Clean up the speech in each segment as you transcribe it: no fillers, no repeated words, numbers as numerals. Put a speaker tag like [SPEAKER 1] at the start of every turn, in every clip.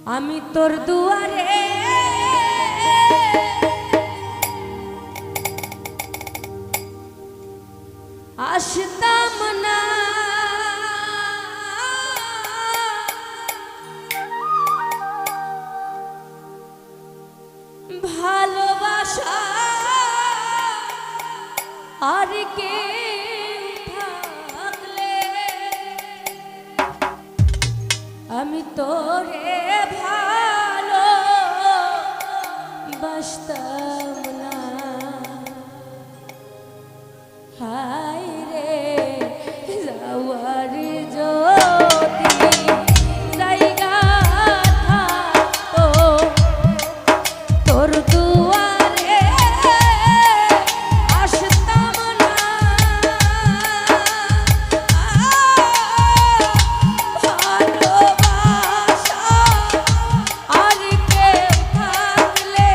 [SPEAKER 1] আমি তোর দুয়ারে আসতাম না, ভালোবাসা আর কে থাকলে আমি তোরে ভালো বাসতাম না। হায় রে যাওয়ার যদি জায়গা থাকতো তোর দুয়ারে আসতাম না, ভালোবাসা আর কেউ থাকলে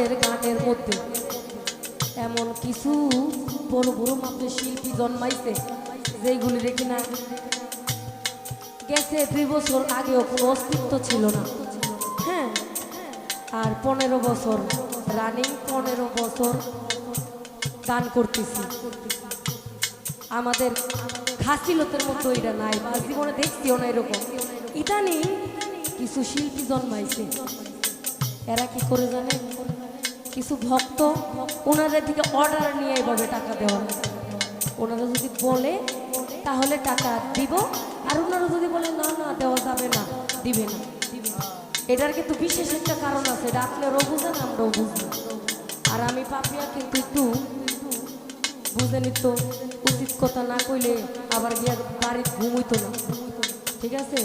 [SPEAKER 1] আমাদের গানের মধ্যে এমন কিছু বড় বড় মাপের শিল্পী জন্মাইছে যেগুলি দেখি না গেছে 2 বছর আগেও কোনো অস্তিত্ব ছিল না। হ্যাঁ, আর 15 বছর রানিং, 15 বছর গান করতেছি। আমাদের খাসিলতের মতো এটা নাই, বা জীবনে দেখছিও না এরকম। ইদানিং কিছু শিল্পী জন্মাইছে, এরা কি করে জানে, কিছু ভক্ত ওনাদের থেকে অর্ডার নিয়ে এভাবে টাকা দেওয়া, ওনারা যদি বলে তাহলে টাকা দিব, আর ওনারা যদি বলে না না দেওয়া যাবে না, দিবে না। এটার কিন্তু বিশেষ একটা কারণ আছে, এটা আপনারাও বুঝেন আমরাও বুঝি। আর আমি পাপিয়া কিন্তু একটু বুঝে নিত, উচিত কথা না কইলে আবার গিয়ে বাড়ি ঘুমইতো না, ঠিক আছে।